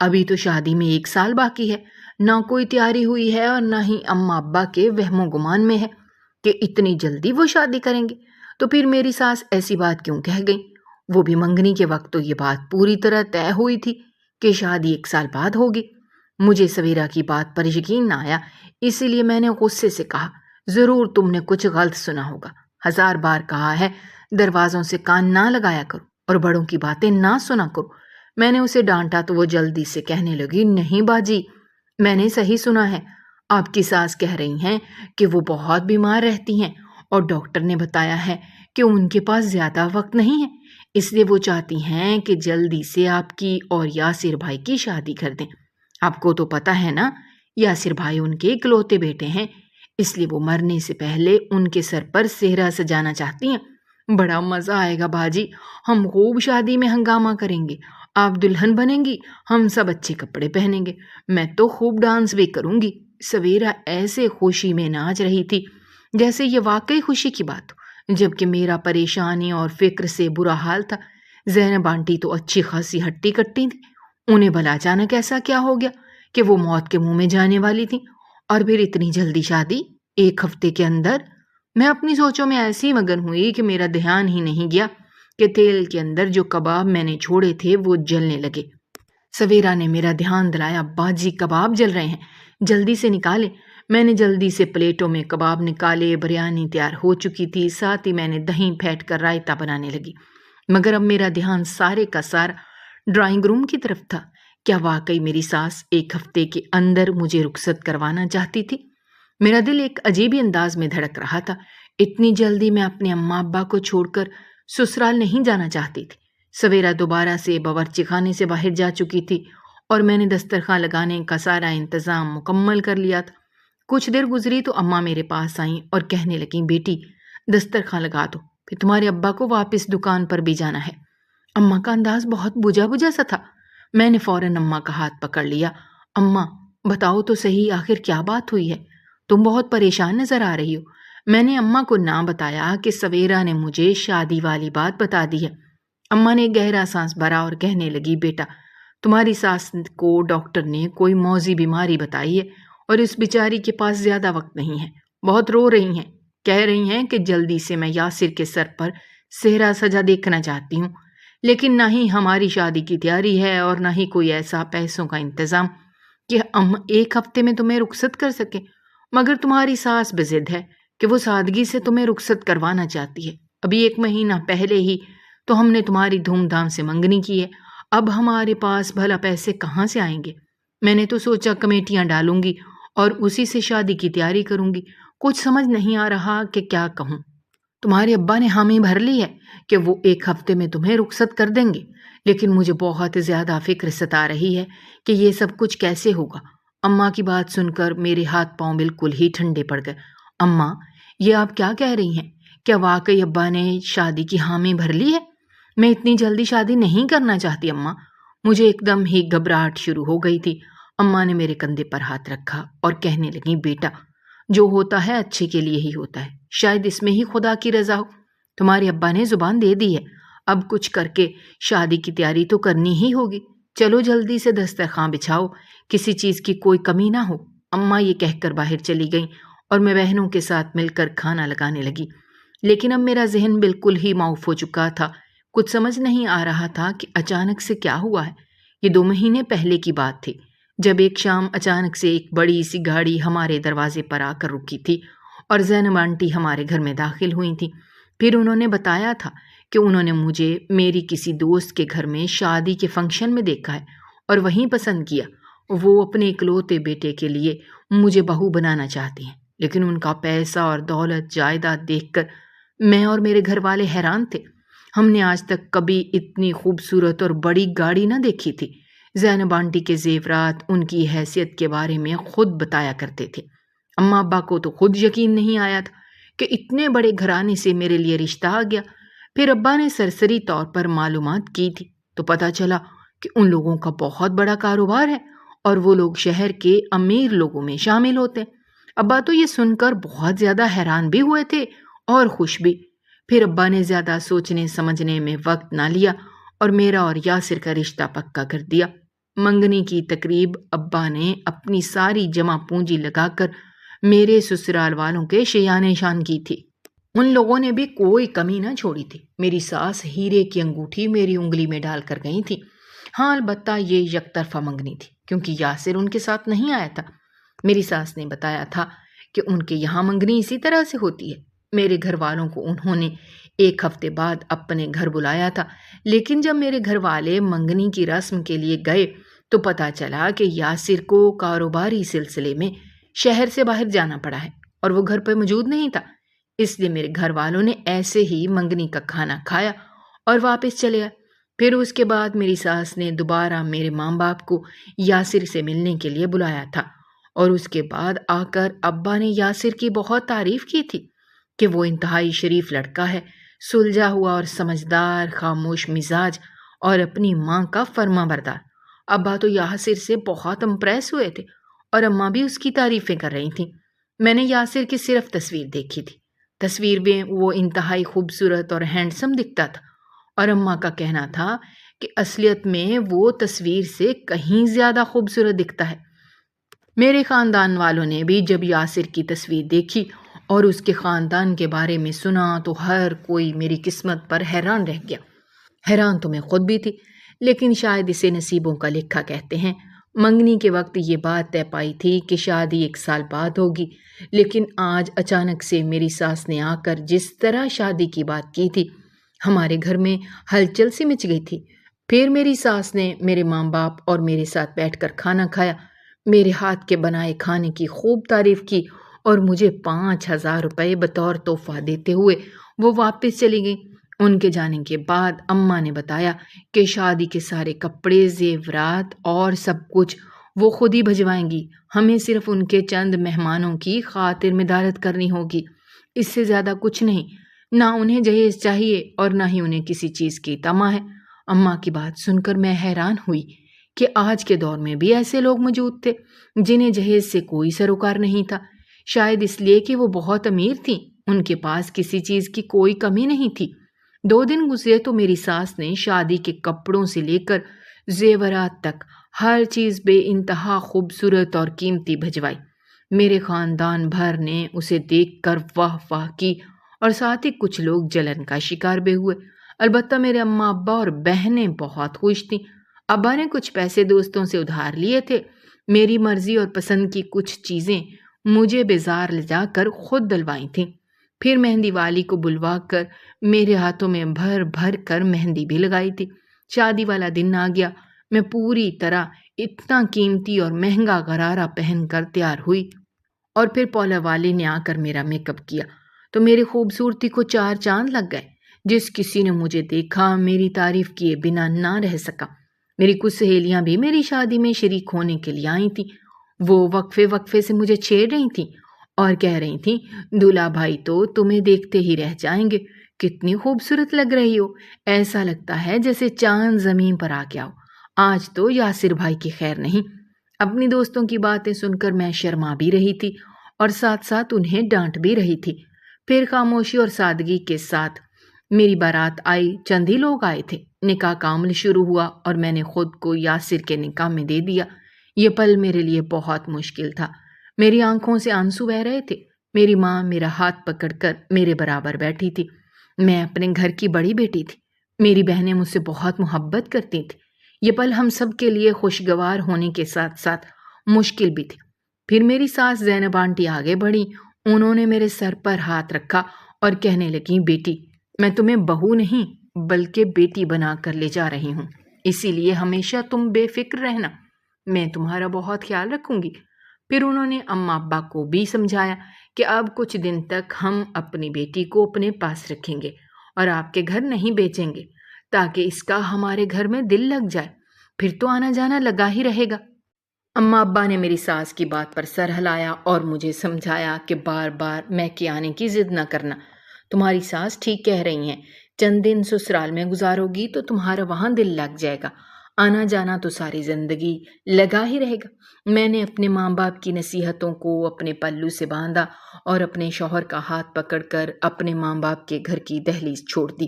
ابھی تو شادی میں 1 سال باقی ہے، نہ کوئی تیاری ہوئی ہے اور نہ ہی اماں ابا کے وہم و گمان میں ہے کہ اتنی جلدی وہ شادی کریں گے۔ تو پھر میری ساس ایسی بات کیوں کہہ گئی؟ وہ بھی منگنی کے وقت تو یہ بات پوری طرح طے ہوئی تھی کہ شادی 1 سال بعد ہوگی۔ مجھے سویرا کی بات پر یقین نہ آیا، اسی لیے میں نے غصے سے کہا، ضرور تم نے کچھ غلط سنا ہوگا۔ 1000 بار کہا ہے دروازوں سے کان نہ لگایا کرو اور بڑوں کی باتیں نہ سنا کرو۔ میں نے اسے ڈانٹا تو وہ جلدی سے کہنے لگی، نہیں باجی، میں نے صحیح سنا ہے، آپ کی ساس کہہ رہی ہیں کہ وہ بہت بیمار رہتی ہیں اور ڈاکٹر نے بتایا ہے کہ ان کے پاس زیادہ وقت نہیں ہے، اس لیے وہ چاہتی ہیں کہ جلدی سے آپ کی اور یاسر بھائی کی شادی کر دیں۔ آپ کو تو پتہ ہے نا، یاسر بھائی ان کے اکلوتے بیٹے ہیں، اس لیے وہ مرنے سے پہلے ان کے سر پر سہرا سجانا چاہتی ہیں۔ بڑا مزہ آئے گا باجی، ہم خوب شادی میں ہنگامہ کریں گے، آپ دلہن بنیں گی، ہم سب اچھے کپڑے پہنیں گے، میں تو خوب ڈانس بھی کروں گی۔ سویرا ایسے خوشی میں ناچ رہی تھی جیسے یہ واقعی خوشی کی بات ہو، جبکہ میرا پریشانی اور فکر سے برا حال تھا۔ زینب آنٹی تو اچھی خاصی ہٹی کٹی تھی، انہیں بھلا اچانک ایسا کیا ہو گیا کہ وہ موت کے منہ میں جانے والی تھی، اور پھر اتنی جلدی شادی 1 ہفتے کے اندر۔ میں اپنی سوچوں میں ایسی مگن ہوئی کہ میرا دھیان ہی نہیں گیا کہ تیل کے اندر جو کباب میں نے چھوڑے تھے وہ جلنے لگے۔ سویرا نے میرا دھیان دلایا، باجی کباب جل رہے ہیں، جلدی سے نکالے۔ میں نے جلدی سے پلیٹوں میں کباب نکالے، بریانی تیار ہو چکی تھی، ساتھ ہی میں نے دہی پھینٹ کر رائتا بنانے لگی۔ مگر اب میرا دھیان سارے کا سارا ڈرائنگ روم کی طرف تھا۔ کیا واقعی میری ساس 1 ہفتے کے اندر مجھے رخصت کروانا چاہتی تھی؟ میرا دل ایک عجیب انداز میں دھڑک رہا تھا۔ اتنی جلدی میں اپنے اماں ابا کو چھوڑ کر سسرال نہیں جانا چاہتی تھی۔ سویرا دوبارہ سے باورچی خانے سے باہر جا چکی تھی اور میں نے دسترخوان لگانے کا سارا انتظام مکمل کر لیا تھا۔ کچھ دیر گزری تو اماں میرے پاس آئیں اور کہنے لگیں، بیٹی دسترخوان لگا دو، پھر تمہارے ابا کو واپس دکان پر بھی جانا ہے۔ اماں کا انداز بہت بجھا بجھا سا تھا۔ میں نے فوراً اماں کا ہاتھ پکڑ لیا۔ اماں بتاؤ تو صحیح، آخر کیا بات ہوئی ہے؟ تم بہت پریشان نظر آ رہی ہو۔ میں نے اماں کو نہ بتایا کہ سویرا نے مجھے شادی والی بات بتا دی ہے۔ اماں نے گہرا سانس بھرا اور کہنے لگی، بیٹا تمہاری ساس کو ڈاکٹر نے کوئی موذی بیماری بتائی ہے اور اس بیچاری کے پاس زیادہ وقت نہیں ہے، بہت رو رہی ہیں، کہہ رہی ہیں کہ جلدی سے میں یاسر کے سر پر سہرا سجا دیکھنا چاہتی ہوں، لیکن نہ ہی ہماری شادی کی تیاری ہے اور نہ ہی کوئی ایسا پیسوں کا انتظام کہ ہم 1 ہفتے میں تمہیں رخصت کر سکیں۔ مگر تمہاری ساس بضد ہے کہ وہ سادگی سے تمہیں رخصت کروانا چاہتی ہے۔ ابھی 1 مہینہ پہلے ہی تو ہم نے تمہاری دھوم دھام سے منگنی کی ہے، اب ہمارے پاس بھلا پیسے کہاں سے آئیں گے؟ میں نے تو سوچا کمیٹیاں ڈالوں گی اور اسی سے شادی کی تیاری کروں گی، کچھ سمجھ نہیں آ رہا کہ کیا کہوں۔ تمہارے ابا نے حامی بھر لی ہے کہ وہ 1 ہفتے میں تمہیں رخصت کر دیں گے، لیکن مجھے بہت زیادہ فکر ستا رہی ہے کہ یہ سب کچھ کیسے ہوگا۔ اماں کی بات سن کر میرے ہاتھ پاؤں بالکل ہی ٹھنڈے پڑ گئے۔ اماں یہ آپ کیا کہہ رہی ہیں؟ کیا واقعی ابا نے شادی کی حامی بھر لی ہے؟ میں اتنی جلدی شادی نہیں کرنا چاہتی اماں۔ مجھے ایک دم ہی گھبراہٹ شروع ہو گئی تھی۔ اماں نے میرے کندھے پر ہاتھ رکھا اور کہنے لگیں، بیٹا جو ہوتا ہے اچھے کے لیے ہی ہوتا ہے، شاید اس میں ہی خدا کی رضا ہو۔ تمہارے ابا نے زبان دے دی ہے، اب کچھ کر کے شادی کی تیاری تو کرنی ہی ہوگی۔ چلو جلدی سے دسترخوان بچھاؤ، کسی چیز کی کوئی کمی نہ ہو۔ اماں یہ کہہ کر باہر چلی گئیں اور میں بہنوں کے ساتھ مل کر کھانا لگانے لگی۔ لیکن اب میرا ذہن بالکل ہی معاف ہو چکا تھا، کچھ سمجھ نہیں آ رہا تھا کہ اچانک سے کیا ہوا ہے۔ یہ 2 مہینے پہلے کی بات تھی، جب ایک شام اچانک سے ایک بڑی سی گاڑی ہمارے دروازے پر آ کر رکی تھی اور زینب آنٹی ہمارے گھر میں داخل ہوئی تھیں۔ پھر انہوں نے بتایا تھا کہ انہوں نے مجھے میری کسی دوست کے گھر میں شادی کے فنکشن میں دیکھا ہے اور وہیں پسند کیا۔ وہ اپنے اکلوتے بیٹے کے لیے مجھے بہو بنانا چاہتی ہیں، لیکن ان کا پیسہ اور دولت جائیداد دیکھ کر میں اور میرے گھر والے حیران تھے۔ ہم نے آج تک کبھی اتنی خوبصورت اور بڑی گاڑی نہ دیکھی تھی۔ زینب آنٹی کے زیورات ان کی حیثیت کے بارے میں خود بتایا کرتے تھے۔ اماں ابا کو تو خود یقین نہیں آیا تھا کہ اتنے بڑے گھرانے سے میرے لیے رشتہ آ گیا۔ پھر ابا نے سرسری طور پر معلومات کی تھی تو پتہ چلا کہ ان لوگوں کا بہت بڑا کاروبار ہے اور وہ لوگ شہر کے امیر لوگوں میں شامل ہوتے ہیں۔ ابا تو یہ سن کر بہت زیادہ حیران بھی ہوئے تھے اور خوش بھی۔ پھر ابا نے زیادہ سوچنے سمجھنے میں وقت نہ لیا اور میرا اور یاسر کا رشتہ پکا کر دیا۔ منگنی کی تقریب ابا نے اپنی ساری جمع پونجی لگا کر میرے سسرال والوں کے شیان شان کی تھی۔ ان لوگوں نے بھی کوئی کمی نہ چھوڑی تھی۔ میری ساس ہیرے کی انگوٹھی میری انگلی میں ڈال کر گئی تھی۔ ہاں، البتہ یہ یک طرفہ منگنی تھی کیونکہ یاسر ان کے ساتھ نہیں آیا تھا۔ میری ساس نے بتایا تھا کہ ان کے یہاں منگنی اسی طرح سے ہوتی ہے۔ میرے گھر والوں کو انہوں نے 1 ہفتے بعد اپنے گھر بلایا تھا، لیکن جب میرے گھر والے منگنی کی رسم کے لیے گئے تو پتہ چلا کہ یاسر کو کاروباری سلسلے میں شہر سے باہر جانا پڑا ہے اور وہ گھر پہ موجود نہیں تھا۔ اس لیے میرے گھر والوں نے ایسے ہی منگنی کا کھانا کھایا اور واپس چلے آئے۔ پھر اس کے بعد میری ساس نے دوبارہ میرے ماں باپ کو یاسر سے ملنے کے لیے بلایا تھا، اور اس کے بعد آ کر ابا نے یاسر کی بہت تعریف کی تھی کہ وہ انتہائی شریف لڑکا ہے، سلجھا ہوا اور سمجھدار، خاموش مزاج اور اپنی ماں کا فرما بردار۔ ابا تو یاسر سے بہت امپریس ہوئے تھے اور اماں بھی اس کی تعریفیں کر رہی تھیں۔ میں نے یاسر کی صرف تصویر دیکھی تھی۔ تصویر میں وہ انتہائی خوبصورت اور ہینڈسم دکھتا تھا، اور اماں کا کہنا تھا کہ اصلیت میں وہ تصویر سے کہیں زیادہ خوبصورت دکھتا ہے۔ میرے خاندان والوں نے بھی جب یاسر کی تصویر دیکھی اور اس کے خاندان کے بارے میں سنا تو ہر کوئی میری قسمت پر حیران رہ گیا۔ حیران تو میں خود بھی تھی، لیکن شاید اسے نصیبوں کا لکھا کہتے ہیں۔ منگنی کے وقت یہ بات طے پائی تھی کہ شادی 1 سال بعد ہوگی، لیکن آج اچانک سے میری ساس نے آ کر جس طرح شادی کی بات کی تھی، ہمارے گھر میں ہلچل سی مچ گئی تھی۔ پھر میری ساس نے میرے ماں باپ اور میرے ساتھ بیٹھ کر کھانا کھایا، میرے ہاتھ کے بنائے کھانے کی خوب تعریف کی اور مجھے 5,000 روپے بطور تحفہ دیتے ہوئے وہ واپس چلی گئی۔ ان کے جانے کے بعد اماں نے بتایا کہ شادی کے سارے کپڑے، زیورات اور سب کچھ وہ خود ہی بھجوائیں گی، ہمیں صرف ان کے چند مہمانوں کی خاطر مدارت کرنی ہوگی، اس سے زیادہ کچھ نہیں۔ نہ انہیں جہیز چاہیے اور نہ ہی انہیں کسی چیز کی طمع ہے۔ اماں کی بات سن کر میں حیران ہوئی کہ آج کے دور میں بھی ایسے لوگ موجود تھے جنہیں جہیز سے کوئی سروکار نہیں تھا، شاید اس لیے کہ وہ بہت امیر تھیں، ان کے پاس کسی چیز کی کوئی کمی نہیں تھی۔ 2 دن گزرے تو میری ساس نے شادی کے کپڑوں سے لے کر زیورات تک ہر چیز بے انتہا خوبصورت اور قیمتی بھجوائی۔ میرے خاندان بھر نے اسے دیکھ کر واہ واہ کی اور ساتھ ہی کچھ لوگ جلن کا شکار بھی ہوئے۔ البتہ میرے اماں ابا اور بہنیں بہت خوش تھیں۔ ابا نے کچھ پیسے دوستوں سے ادھار لیے تھے۔ میری مرضی اور پسند کی کچھ چیزیں مجھے بازار لے جا کر خود دلوائی تھیں۔ پھر مہندی والی کو بلوا کر میرے ہاتھوں میں بھر بھر کر مہندی بھی لگائی تھی۔ شادی والا دن آ گیا، میں پوری طرح اتنا قیمتی اور مہنگا غرارہ پہن کر تیار ہوئی، اور پھر پارلر والے نے آ کر میرا میک اپ کیا تو میری خوبصورتی کو 4 چاند لگ گئے۔ جس کسی نے مجھے دیکھا میری تعریف کیے بنا نہ رہ سکا۔ میری کچھ سہیلیاں بھی میری شادی میں شریک ہونے کے لیے آئی تھیں۔ وہ وقفے وقفے سے مجھے چھیڑ رہی تھیں اور کہہ رہی تھیں، دولہا بھائی تو تمہیں دیکھتے ہی رہ جائیں گے، کتنی خوبصورت لگ رہی ہو، ایسا لگتا ہے جیسے چاند زمین پر آ گیا ہو۔ آج تو یاسر بھائی کی خیر نہیں۔ اپنی دوستوں کی باتیں سن کر میں شرما بھی رہی تھی اور ساتھ ساتھ انہیں ڈانٹ بھی رہی تھی۔ پھر خاموشی اور سادگی کے ساتھ میری بارات آئی، چند ہی لوگ آئے تھے۔ نکاح کا عمل شروع ہوا اور میں نے خود کو یاسر کے نکاح میں دے دیا۔ یہ پل میرے لیے بہت مشکل تھا، میری آنکھوں سے آنسو بہ رہے تھے۔ میری ماں میرا ہاتھ پکڑ کر میرے برابر بیٹھی تھی۔ میں اپنے گھر کی بڑی بیٹی تھی، میری بہنیں مجھ سے بہت محبت کرتی تھیں۔ یہ پل ہم سب کے لیے خوشگوار ہونے کے ساتھ ساتھ مشکل بھی تھے۔ پھر میری ساس زینب آنٹی آگے بڑھی، انہوں نے میرے سر پر ہاتھ رکھا اور کہنے لگیں، بیٹی میں تمہیں بہو نہیں بلکہ بیٹی بنا کر لے جا رہی ہوں، اسی لیے ہمیشہ تم بے فکر رہنا، میں تمہارا بہت خیال رکھوں گی۔ پھر انہوں نے اماں ابا کو بھی سمجھایا کہ اب کچھ دن تک ہم اپنی بیٹی کو اپنے پاس رکھیں گے اور آپ کے گھر نہیں بیچیں گے تاکہ اس کا ہمارے گھر میں دل لگ جائے، پھر تو آنا جانا لگا ہی رہے گا۔ اماں ابا نے میری ساس کی بات پر سر ہلایا اور مجھے سمجھایا کہ بار بار میں کے آنے کی ضد نہ کرنا، تمہاری ساس ٹھیک کہہ رہی ہیں، چند دن سسرال میں گزارو گی تو تمہارا وہاں دل لگ جائے گا، آنا جانا تو ساری زندگی لگا ہی رہے گا۔ میں نے اپنے ماں باپ کی نصیحتوں کو اپنے پلو سے باندھا اور اپنے شوہر کا ہاتھ پکڑ کر اپنے ماں باپ کے گھر کی دہلیز چھوڑ دی۔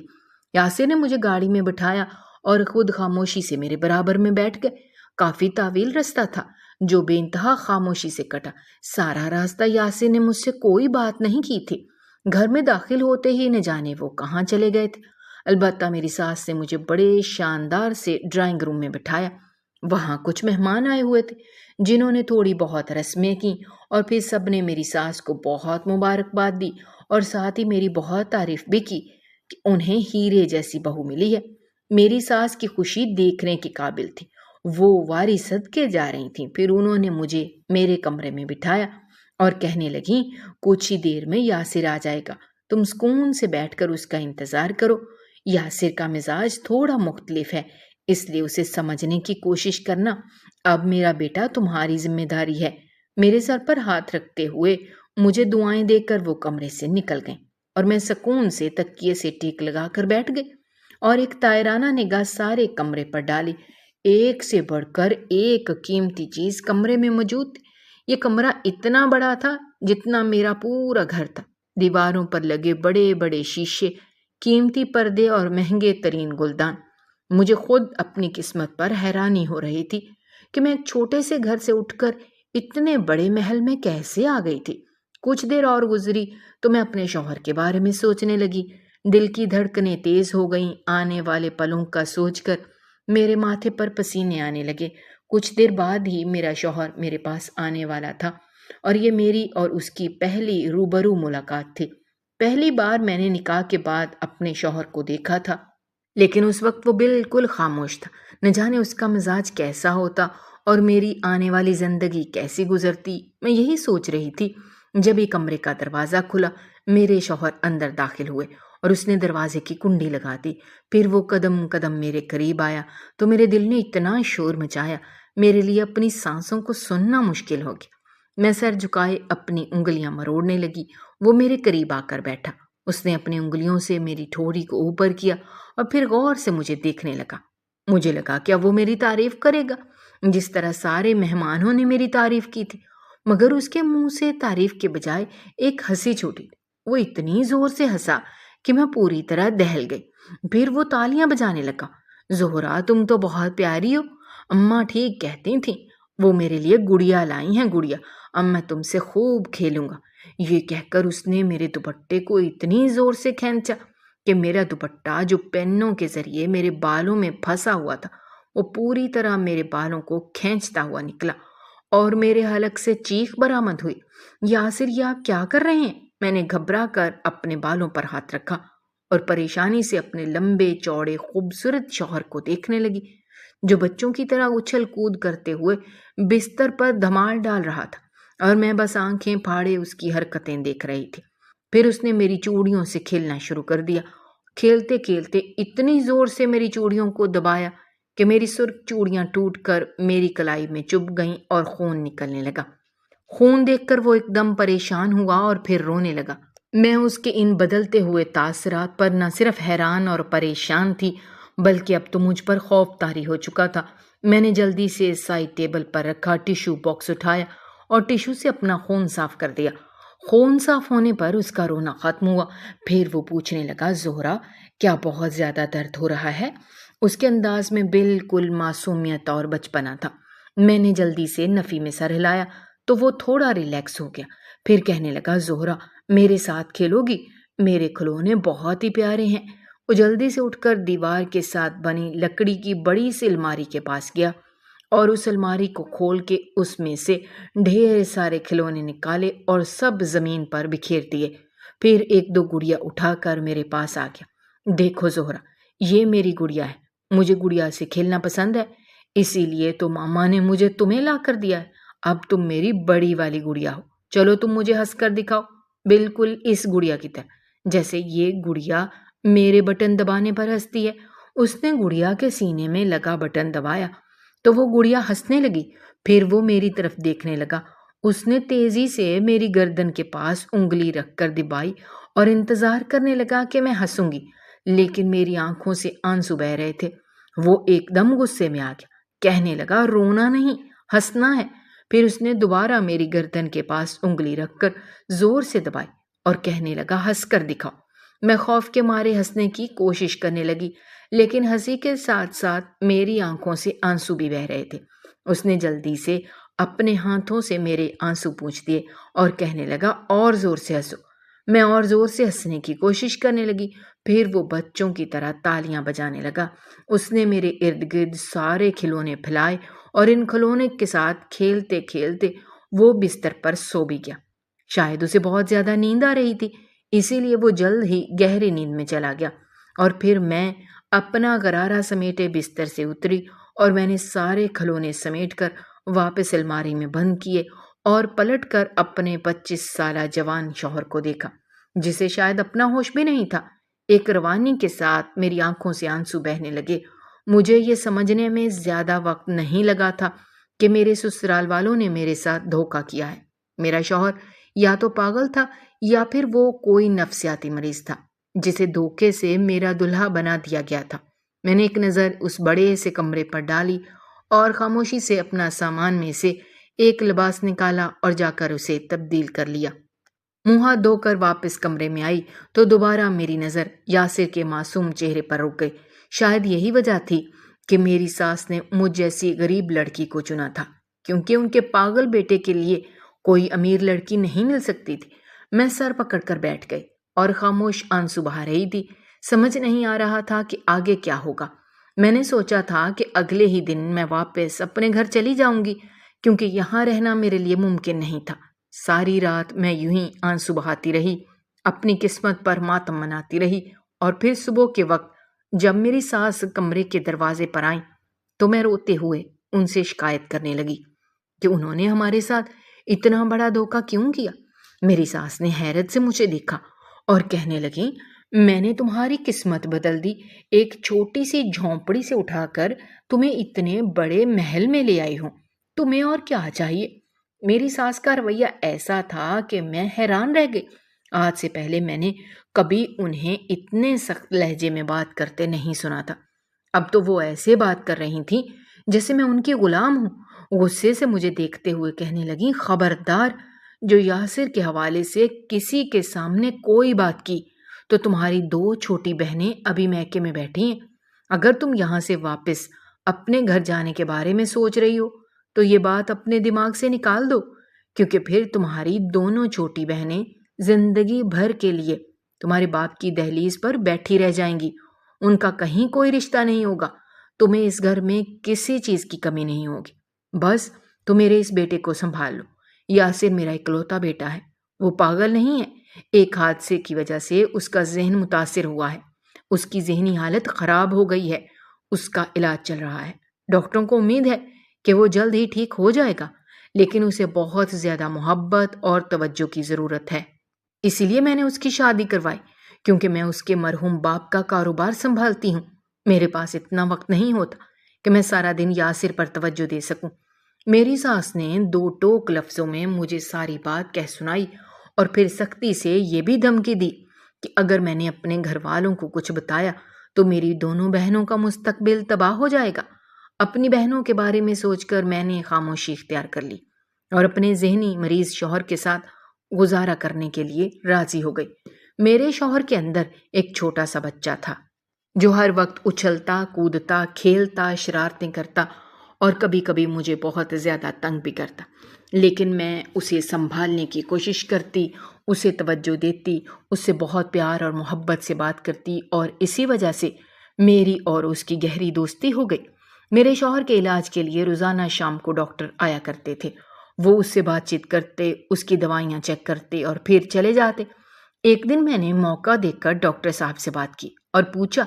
یاسر نے مجھے گاڑی میں بٹھایا اور خود خاموشی سے میرے برابر میں بیٹھ گئے۔ کافی طویل راستہ تھا جو بے انتہا خاموشی سے کٹا۔ سارا راستہ یاسر نے مجھ سے کوئی بات نہیں کی تھی۔ گھر میں داخل ہوتے ہی نہ جانے وہ کہاں چلے گئے تھے۔ البتہ میری ساس نے مجھے بڑے شاندار سے ڈرائنگ روم میں بٹھایا۔ وہاں کچھ مہمان آئے ہوئے تھے جنہوں نے تھوڑی بہت رسمیں کی، اور پھر سب نے میری ساس کو بہت مبارکباد دی اور ساتھ ہی میری بہت تعریف بھی کی کہ انہیں ہیرے جیسی بہو ملی ہے۔ میری ساس کی خوشی دیکھنے کے قابل تھی۔ وہ واری صدقے جا رہی تھیں۔ پھر انہوں نے مجھے میرے کمرے میں بٹھایا اور کہنے لگیں، کچھ ہی دیر میں یاسر آ جائے گا، تم سکون سے بیٹھ کر اس کا انتظار کرو۔ یاسر کا مزاج تھوڑا مختلف ہے، اس لیے اسے سمجھنے کی کوشش کرنا۔ اب میرا بیٹا تمہاری ذمہ داری ہے۔ میرے سر پر ہاتھ رکھتے ہوئے مجھے دعائیں دے کر وہ کمرے سے نکل گئیں اور میں سکون سے تکیے سے ٹیک لگا کر بیٹھ گئی اور ایک طائرانہ نگاہ سارے کمرے پر ڈالی۔ ایک سے بڑھ کر ایک قیمتی چیز کمرے میں موجود تھی۔ یہ کمرہ اتنا بڑا تھا جتنا میرا پورا گھر تھا۔ دیواروں پر لگے بڑے بڑے شیشے، قیمتی پردے اور مہنگے ترین گلدان۔ مجھے خود اپنی قسمت پر حیرانی ہو رہی تھی کہ میں ایک چھوٹے سے گھر سے اٹھ کر اتنے بڑے محل میں کیسے آ گئی تھی۔ کچھ دیر اور گزری تو میں اپنے شوہر کے بارے میں سوچنے لگی۔ دل کی دھڑکنیں تیز ہو گئیں۔ آنے والے پلوں کا سوچ کر میرے ماتھے پر پسینے آنے لگے۔ کچھ دیر بعد ہی میرا شوہر میرے پاس آنے والا تھا اور یہ میری اور اس کی پہلی روبرو ملاقات تھی۔ پہلی بار میں نے نکاح کے بعد اپنے شوہر کو دیکھا تھا، لیکن اس وقت وہ بالکل خاموش تھا۔ نہ جانے اس کا مزاج کیسا ہوتا اور میری آنے والی زندگی کیسی گزرتی۔ میں یہی سوچ رہی تھی جب ایک کمرے کا دروازہ کھلا۔ میرے شوہر اندر داخل ہوئے اور اس نے دروازے کی کنڈی لگا دی۔ پھر وہ قدم قدم میرے قریب آیا تو میرے دل نے اتنا شور مچایا، میرے لیے اپنی سانسوں کو سننا مشکل ہو گیا۔ میں سر جھکائے اپنی انگلیاں مروڑنے لگی۔ وہ میرے قریب آ کر بیٹھا۔ اس نے اپنی انگلیوں سے میری ٹھوڑی کو اوپر کیا اور پھر غور سے مجھے دیکھنے لگا۔ مجھے لگا کیا وہ میری تعریف کرے گا جس طرح سارے مہمانوں نے میری تعریف کی تھی، مگر اس کے منہ سے تعریف کے بجائے ایک ہنسی چھوٹی۔ وہ اتنی زور سے ہنسا کہ میں پوری طرح دہل گئی۔ پھر وہ تالیاں بجانے لگا۔ زہرا، تم تو بہت پیاری ہو، اماں ٹھیک کہتی تھیں، وہ میرے لیے گڑیا لائی ہیں، گڑیا، اب میں تم سے خوب کھیلوں گا۔ یہ کہہ کر اس نے میرے دوپٹے کو اتنی زور سے کھینچا کہ میرا دوپٹہ جو پینوں کے ذریعے میرے بالوں میں پھنسا ہوا تھا وہ پوری طرح میرے بالوں کو کھینچتا ہوا نکلا اور میرے حلق سے چیخ برآمد ہوئی۔ یاسر، یہ آپ کیا کر رہے ہیں؟ میں نے گھبرا کر اپنے بالوں پر ہاتھ رکھا اور پریشانی سے اپنے لمبے چوڑے خوبصورت شوہر کو دیکھنے لگی جو بچوں کی طرح اچھل کود کرتے ہوئے بستر پر دھمال ڈال رہا تھا، اور میں بس آنکھیں پھاڑے اس کی حرکتیں دیکھ رہی تھی۔ پھر اس نے میری چوڑیوں سے کھیلنا شروع کر دیا۔ کھیلتے کھیلتے اتنی زور سے میری چوڑیوں کو دبایا کہ میری سرخ چوڑیاں ٹوٹ کر میری کلائی میں چبھ گئیں اور خون نکلنے لگا۔ خون دیکھ کر وہ ایک دم پریشان ہوا اور پھر رونے لگا۔ میں اس کے ان بدلتے ہوئے تاثرات پر نہ صرف حیران اور پریشان تھی بلکہ اب تو مجھ پر خوف طاری ہو چکا تھا۔ میں نے جلدی سے سائڈ ٹیبل پر رکھا ٹیشو باکس اٹھایا اور ٹیشو سے اپنا خون صاف کر دیا۔ خون صاف ہونے پر اس کا رونا ختم ہوا۔ پھر وہ پوچھنے لگا، زہرا، کیا بہت زیادہ درد ہو رہا ہے؟ اس کے انداز میں بالکل معصومیت اور بچپنا تھا۔ میں نے جلدی سے نفی میں سر ہلایا تو وہ تھوڑا ریلیکس ہو گیا۔ پھر کہنے لگا، زہرا، میرے ساتھ کھیلو گی؟ میرے کھلونے بہت ہی پیارے ہیں۔ وہ جلدی سے اٹھ کر دیوار کے ساتھ بنی لکڑی کی بڑی سی الماری کے پاس گیا اور اس الماری کو کھول کے اس میں سے ڈھیر سارے کھلونے نکالے اور سب زمین پر بکھیر دیے۔ پھر ایک دو گڑیا اٹھا کر میرے پاس آ گیا۔ دیکھو زہرا، یہ میری گڑیا ہے، مجھے گڑیا سے کھیلنا پسند ہے، اسی لیے تو ماما نے مجھے تمہیں لا کر دیا ہے۔ اب تم میری بڑی والی گڑیا ہو، چلو تم مجھے ہنس کر دکھاؤ، بالکل اس گڑیا کی طرح جیسے یہ گڑیا میرے بٹن دبانے پر ہنستی ہے۔ اس نے گڑیا کے سینے میں لگا بٹن دبایا تو وہ گڑیا ہنسنے لگی۔ پھر وہ میری طرف دیکھنے لگا۔ اس نے تیزی سے میری گردن کے پاس انگلی رکھ کر دبائی اور انتظار کرنے لگا کہ میں ہنسوں گی، لیکن میری آنکھوں سے آنسو بہہ رہے تھے۔ وہ ایک دم غصے میں آ گیا، کہنے لگا، رونا نہیں، ہنسنا ہے۔ پھر اس نے دوبارہ میری گردن کے پاس انگلی رکھ کر زور سے دبائی اور کہنے لگا، ہنس کر دکھاؤ۔ میں خوف کے مارے ہنسنے کی کوشش کرنے لگی، لیکن ہنسی کے ساتھ ساتھ میری آنکھوں سے آنسو بھی بہہ رہے تھے۔ اس نے جلدی سے اپنے ہاتھوں سے میرے آنسو پوچھ دیے اور کہنے لگا اور زور سے ہنسو۔ میں اور زور سے ہنسنے کی کوشش کرنے لگی، پھر وہ بچوں کی طرح تالیاں بجانے لگا۔ اس نے میرے ارد گرد سارے کھلونے پھیلائے اور ان کھلونے کے ساتھ کھیلتے کھیلتے وہ بستر پر سو بھی گیا۔ شاید اسے بہت زیادہ نیند آ رہی تھی، اسی لیے وہ جلد ہی گہری نیند میں چلا گیا، اور پھر میں اپنا غرارہ سمیٹے بستر سے اتری اور میں نے سارے کھلونے سمیٹ کر واپس الماری میں بند کیے اور پلٹ کر اپنے 25 سالہ جوان شوہر کو دیکھا، جسے شاید اپنا ہوش بھی نہیں تھا۔ ایک روانی کے ساتھ میری آنکھوں سے آنسو بہنے لگے۔ مجھے یہ سمجھنے میں زیادہ وقت نہیں لگا تھا کہ میرے سسرال والوں نے میرے ساتھ دھوکہ کیا ہے۔ میرا شوہر یا تو پاگل تھا یا پھر وہ کوئی نفسیاتی مریض تھا جسے دھوکے سے میرا دلہا بنا دیا گیا تھا۔ میں نے ایک نظر اس بڑے سے کمرے پر ڈالی اور خاموشی سے اپنا سامان میں سے ایک لباس نکالا اور جا کر اسے تبدیل کر لیا۔ منہ ہاتھ دھو کر واپس کمرے میں آئی تو دوبارہ میری نظر یاسر کے معصوم چہرے پر رک گئی۔ شاید یہی وجہ تھی کہ میری ساس نے مجھ جیسی غریب لڑکی کو چنا تھا، کیونکہ ان کے پاگل بیٹے کے لیے کوئی امیر لڑکی نہیں مل سکتی تھی۔ میں سر پکڑ کر بیٹھ گئی اور خاموش آنسو بہا رہی تھی۔ سمجھ نہیں آ رہا تھا کہ آگے کیا ہوگا۔ میں نے سوچا تھا کہ اگلے ہی دن میں واپس اپنے گھر چلی جاؤں گی، کیونکہ یہاں رہنا میرے لیے ممکن نہیں تھا۔ ساری رات میں یوں ہی آنسو بہاتی رہی، اپنی قسمت پر ماتم مناتی رہی، اور پھر صبح کے وقت جب میری ساس کمرے کے دروازے پر آئیں تو میں روتے ہوئے ان سے شکایت کرنے لگی کہ انہوں نے ہمارے ساتھ اتنا بڑا دھوکہ کیوں کیا۔ میری ساس نے حیرت سے مجھے دیکھا اور کہنے لگی، میں نے تمہاری قسمت بدل دی، ایک چھوٹی سی جھونپڑی سے اٹھا کر تمہیں اتنے بڑے محل میں لے آئی ہوں، تمہیں اور کیا چاہیے۔ میری ساس کا رویہ ایسا تھا کہ میں حیران رہ گئی۔ آج سے پہلے میں نے کبھی انہیں اتنے سخت لہجے میں بات کرتے نہیں سنا تھا۔ اب تو وہ ایسے بات کر رہی تھیں جیسے میں ان کی غلام ہوں۔ غصے سے مجھے دیکھتے ہوئے کہنے لگیں، خبردار، جو یاسر کے حوالے سے کسی کے سامنے کوئی بات کی تو تمہاری 2 چھوٹی بہنیں ابھی میکے میں بیٹھی ہیں۔ اگر تم یہاں سے واپس اپنے گھر جانے کے بارے میں سوچ رہی ہو تو یہ بات اپنے دماغ سے نکال دو، کیونکہ پھر تمہاری دونوں چھوٹی بہنیں زندگی بھر کے لیے تمہارے باپ کی دہلیز پر بیٹھی رہ جائیں گی۔ ان کا کہیں کوئی رشتہ نہیں ہوگا۔ تمہیں اس گھر میں کسی چیز کی کمی نہیں ہوگی۔ بس تم میرے اس بیٹے کو سنبھال لو۔ یاسر میرا اکلوتا بیٹا ہے، وہ پاگل نہیں ہے۔ ایک حادثے کی وجہ سے اس کا ذہن متاثر ہوا ہے، اس کی ذہنی حالت خراب ہو گئی ہے، اس کا علاج چل رہا ہے۔ ڈاکٹروں کو امید ہے کہ وہ جلد ہی ٹھیک ہو جائے گا، لیکن اسے بہت زیادہ محبت اور توجہ کی ضرورت ہے۔ اسی لیے میں نے اس کی شادی کروائی، کیونکہ میں اس کے مرحوم باپ کا کاروبار سنبھالتی ہوں۔ میرے پاس اتنا وقت نہیں ہوتا کہ میں سارا دن یاسر پر توجہ دے سکوں۔ میری ساس نے 2 ٹوک لفظوں میں مجھے ساری بات کہہ سنائی اور پھر سختی سے یہ بھی دھمکی دی کہ اگر میں نے اپنے گھر والوں کو کچھ بتایا تو میری دونوں بہنوں کا مستقبل تباہ ہو جائے گا۔ اپنی بہنوں کے بارے میں سوچ کر میں نے خاموشی اختیار کر لی اور اپنے ذہنی مریض شوہر کے ساتھ گزارا کرنے کے لیے راضی ہو گئی۔ میرے شوہر کے اندر ایک چھوٹا سا بچہ تھا جو ہر وقت اچھلتا کودتا کھیلتا شرارتیں کرتا اور کبھی کبھی مجھے بہت زیادہ تنگ بھی کرتا، لیکن میں اسے سنبھالنے کی کوشش کرتی، اسے توجہ دیتی، اس سے بہت پیار اور محبت سے بات کرتی، اور اسی وجہ سے میری اور اس کی گہری دوستی ہو گئی۔ میرے شوہر کے علاج کے لیے روزانہ شام کو ڈاکٹر آیا کرتے تھے۔ وہ اس سے بات چیت کرتے، اس کی دوائیاں چیک کرتے اور پھر چلے جاتے۔ ایک دن میں نے موقع دیکھ کر ڈاکٹر صاحب سے بات کی اور پوچھا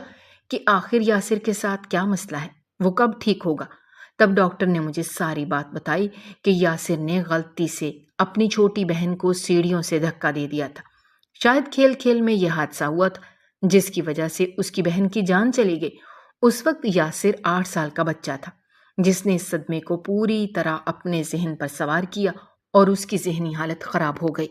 کہ آخر یاسر کے ساتھ کیا مسئلہ ہے، وہ کب ٹھیک ہوگا۔ تب ڈاکٹر نے مجھے ساری بات بتائی کہ یاسر نے غلطی سے اپنی چھوٹی بہن کو سیڑھیوں سے دھکا دے دیا تھا۔ شاید کھیل کھیل میں یہ حادثہ ہوا تھا جس کی وجہ سے اس کی بہن کی جان چلی گئی۔ اس وقت یاسر 8 سال کا بچہ تھا جس نے اس صدمے کو پوری طرح اپنے ذہن پر سوار کیا اور اس کی ذہنی حالت خراب ہو گئی۔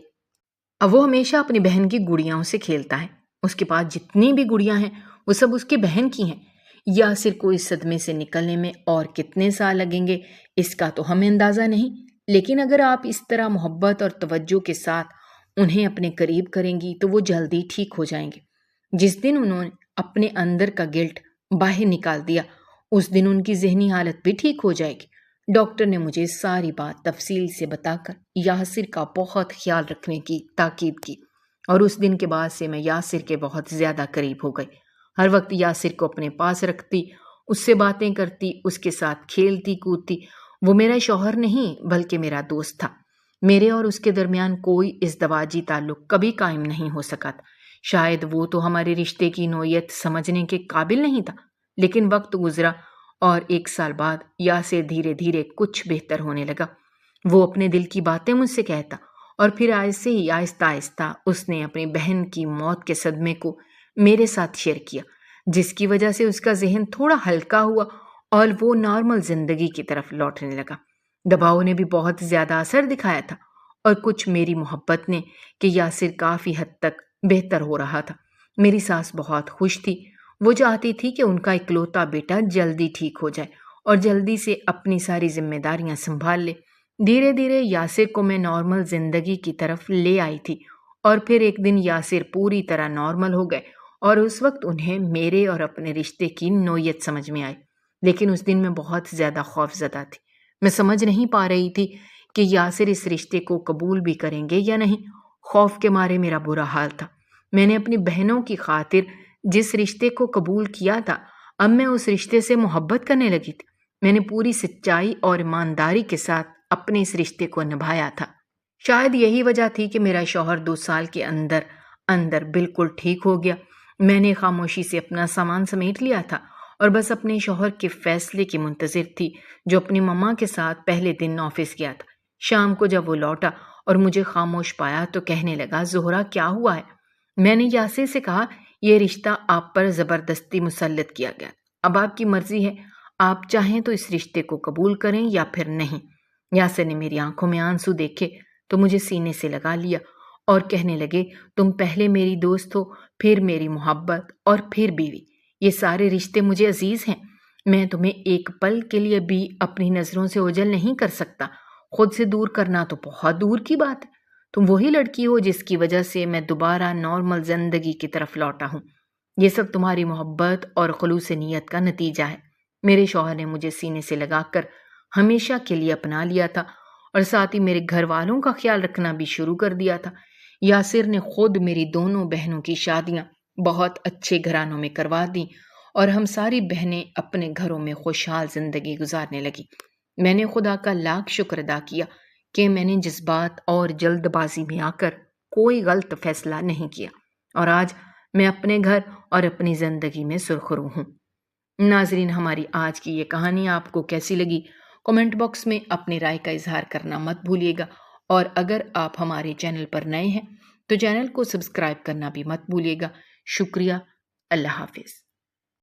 اب وہ ہمیشہ اپنی بہن کی گڑیاں سے کھیلتا ہے، اس کے پاس جتنی بھی گڑیاں ہیں وہ سب اس کی بہن کی ہیں۔ یاسر کو اس صدمے سے نکلنے میں اور کتنے سال لگیں گے اس کا تو ہمیں اندازہ نہیں، لیکن اگر آپ اس طرح محبت اور توجہ کے ساتھ انہیں اپنے قریب کریں گی تو وہ جلدی ٹھیک ہو جائیں گے۔ جس دن انہوں نے اپنے اندر کا گلٹ باہر نکال دیا اس دن ان کی ذہنی حالت بھی ٹھیک ہو جائے گی۔ ڈاکٹر نے مجھے ساری بات تفصیل سے بتا کر یاسر کا بہت خیال رکھنے کی تاکید کی، اور اس دن کے بعد سے میں یاسر کے بہت زیادہ قریب ہو گئی۔ ہر وقت یاسر کو اپنے پاس رکھتی، اس سے باتیں کرتی، اس کے ساتھ کھیلتی کودتی۔ وہ میرا شوہر نہیں بلکہ میرا دوست تھا۔ میرے اور اس کے درمیان کوئی ازدواجی تعلق کبھی قائم نہیں ہو سکا تھا۔ شاید وہ تو ہمارے رشتے کی نوعیت سمجھنے کے قابل نہیں تھا، لیکن وقت گزرا اور 1 سال بعد یاسر دھیرے دھیرے کچھ بہتر ہونے لگا۔ وہ اپنے دل کی باتیں مجھ سے کہتا، اور پھر آہستہ ہی آہستہ آہستہ اس نے اپنی بہن کی موت کے صدمے کو میرے ساتھ شیئر کیا، جس کی وجہ سے اس کا ذہن تھوڑا ہلکا ہوا اور وہ نارمل زندگی کی طرف لوٹنے لگا۔ دباؤ نے بھی بہت زیادہ اثر دکھایا تھا، اور کچھ میری محبت نے کہ یاسر کافی حد تک بہتر ہو رہا تھا۔ میری ساس بہت خوش تھی۔ وہ چاہتی تھی کہ ان کا اکلوتا بیٹا جلدی ٹھیک ہو جائے اور جلدی سے اپنی ساری ذمہ داریاں سنبھال لے۔ دھیرے دھیرے یاسر کو میں نارمل زندگی کی طرف لے آئی تھی، اور پھر ایک دن یاسر پوری طرح نارمل ہو گئے، اور اس وقت انہیں میرے اور اپنے رشتے کی نوعیت سمجھ میں آئی۔ لیکن اس دن میں بہت زیادہ خوف زدہ تھی۔ میں سمجھ نہیں پا رہی تھی کہ یاسر اس رشتے کو قبول بھی کریں گے یا نہیں۔ خوف کے مارے میرا برا حال تھا۔ میں نے اپنی بہنوں کی خاطر جس رشتے کو قبول کیا تھا، اب میں اس رشتے سے محبت کرنے لگی تھی۔ میں نے پوری سچائی اور ایمانداری کے ساتھ اپنے اس رشتے کو نبھایا تھا۔ شاید یہی وجہ تھی کہ میرا شوہر 2 سال کے اندر بالکل ٹھیک ہو گیا۔ میں نے خاموشی سے اپنا سامان سمیٹ لیا تھا اور بس اپنے شوہر کے فیصلے کی منتظر تھی، جو اپنی مما کے ساتھ پہلے دن آفس گیا تھا۔ شام کو جب وہ لوٹا اور مجھے خاموش پایا تو کہنے لگا، زہرا کیا ہوا ہے؟ میں نے یاسر سے کہا، یہ رشتہ آپ پر زبردستی مسلط کیا گیا، اب آپ کی مرضی ہے، آپ چاہیں تو اس رشتے کو قبول کریں یا پھر نہیں۔ یاسر نے میری آنکھوں میں آنسو دیکھے تو مجھے سینے سے لگا لیا اور کہنے لگے، تم پہلے میری دوست ہو، پھر میری محبت اور پھر بیوی۔ یہ سارے رشتے مجھے عزیز ہیں۔ میں تمہیں ایک پل کے لیے بھی اپنی نظروں سے اوجھل نہیں کر سکتا۔ خود سے دور کرنا تو بہت دور کی بات ہے۔ تم وہی لڑکی ہو جس کی وجہ سے میں دوبارہ نارمل زندگی کی طرف لوٹا ہوں۔ یہ سب تمہاری محبت اور خلوص نیت کا نتیجہ ہے۔ میرے شوہر نے مجھے سینے سے لگا کر ہمیشہ کے لیے اپنا لیا تھا، اور ساتھ ہی میرے گھر والوں کا خیال رکھنا بھی شروع کر دیا تھا۔ یاسر نے خود میری دونوں بہنوں کی شادیاں بہت اچھے گھرانوں میں کروا دیں، اور ہم ساری بہنیں اپنے گھروں میں خوشحال زندگی گزارنے لگی۔ میں نے خدا کا لاکھ شکر ادا کیا کہ میں نے جذبات اور جلد بازی میں آ کر کوئی غلط فیصلہ نہیں کیا، اور آج میں اپنے گھر اور اپنی زندگی میں سرخرو ہوں۔ ناظرین، ہماری آج کی یہ کہانی آپ کو کیسی لگی؟ کمنٹ باکس میں اپنی رائے کا اظہار کرنا مت بھولیے گا، اور اگر آپ ہمارے چینل پر نئے ہیں تو چینل کو سبسکرائب کرنا بھی مت بھولیے گا۔ شکریہ۔ اللہ حافظ۔